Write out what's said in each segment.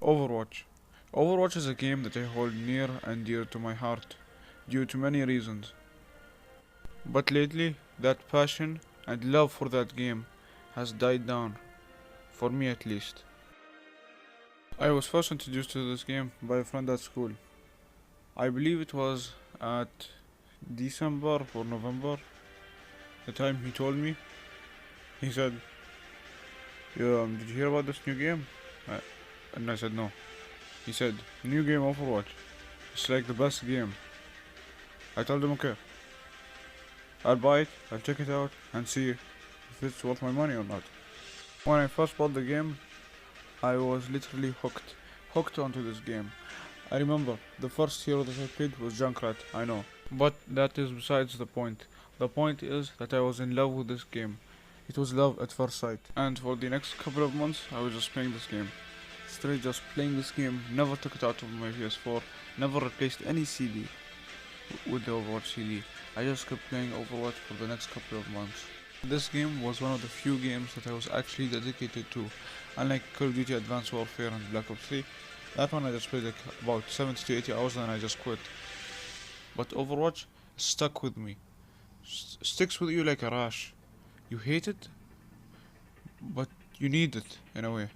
Overwatch. Overwatch is a game that I hold near and dear to my heart due to many reasons. But lately, that passion and love for that game has died down, for me at least. I was first introduced to this game by a friend at school. I believe it was at December or November. The time he told me, he said, "Yeah, did you hear about this new game?" And I said no. He said, "New game Overwatch. It's like the best game." I told him, okay, I'll buy it, I'll check it out and see if it's worth my money or not. When I first bought the game, I was literally hooked onto this game. I remember the first hero that I played was Junkrat, I know. But that is besides the point. The point is that I was in love with this game. It was love at first sight. And for the next couple of months, I was just playing this game. Straight just playing this game, never took it out of my PS4, never replaced any CD with the Overwatch CD. I just kept playing Overwatch for the next couple of months. This game was one of the few games that I was actually dedicated to. Unlike Call of Duty Advanced Warfare and Black Ops 3, that one I just played like about 70 to 80 hours and I just quit. But Overwatch stuck with me. Sticks with you like a rash. You hate it, but you need it in a way.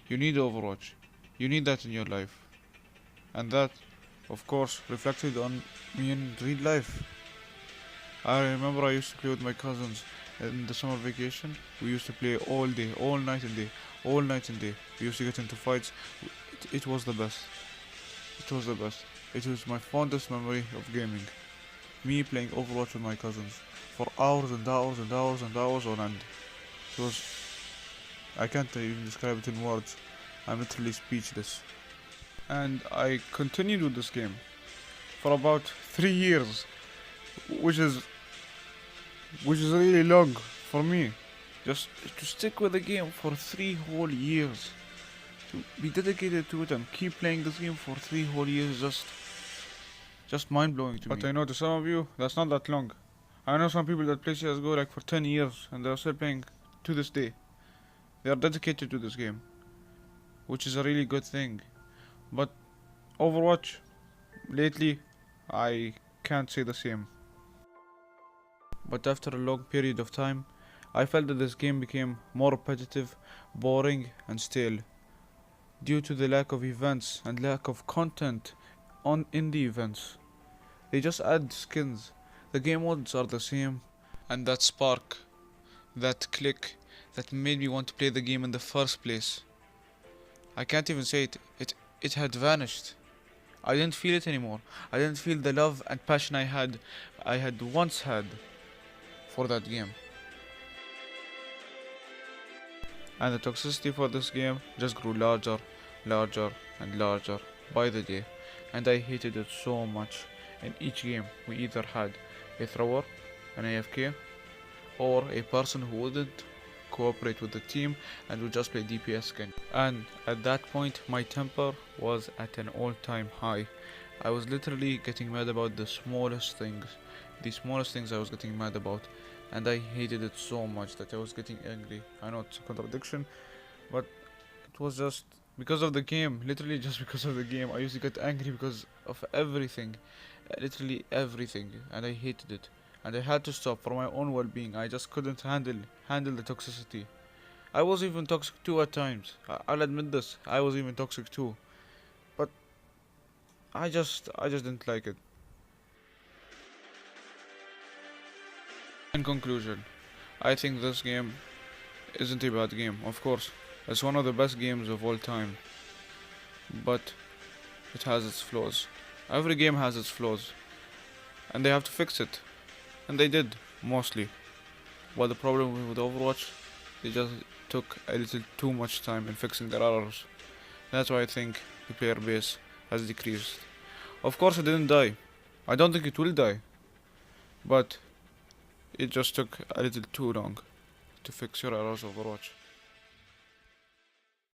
You need Overwatch. You need that in your life. And that, of course, reflected on me in real life. I remember I used to play with my cousins in the summer vacation. We used to play all day, all night and day, all night and day. We used to get into fights. It was the best. It was the best. It was my fondest memory of gaming. Me playing Overwatch with my cousins for hours and hours and hours and hours on end. It was... I can't even describe it in words. I'm literally speechless. And I continued with this game for about 3 years, which is really long for me. Just to stick with the game for 3 whole years, to be dedicated to it and keep playing this game for 3 whole years, just mind blowing to me. But I know to some of you that's not that long. I know some people that play CS:GO like for 10 years and they're still playing to this day. They are dedicated to this game, which is a really good thing. But Overwatch, lately, I can't say the same. But after a long period of time, I felt that this game became more repetitive, boring and stale, due to the lack of events and lack of content in the events. They just add skins. The game modes are the same, and that spark, that click, that made me want to play the game in the first place, I can't even say it. It had vanished. I didn't feel it anymore. I didn't feel the love and passion I had once had for that game. And the toxicity for this game just grew larger, larger and larger by the day. And I hated it so much. In each game we either had a thrower, an AFK, or a person who wouldn't cooperate with the team and would just play DPS skin. And at that point my temper was at an all-time high. I was literally getting mad about the smallest things. The smallest things I was getting mad about, and I hated it so much that I was getting angry. I know it's a contradiction, but it was just because of the game. Literally just because of the game. I used to get angry because of everything, literally everything, and I hated it. And I had to stop for my own well-being. I just couldn't handle the toxicity. I was even toxic too at times. I'll admit this. I was even toxic too. But I just didn't like it. In conclusion, I think this game isn't a bad game. Of course, it's one of the best games of all time. But it has its flaws. Every game has its flaws, and they have to fix it. And they did, mostly. But the problem with Overwatch, they just took a little too much time in fixing their errors. That's why I think the player base has decreased. Of course it didn't die. I don't think it will die. But it just took a little too long to fix your errors, Overwatch.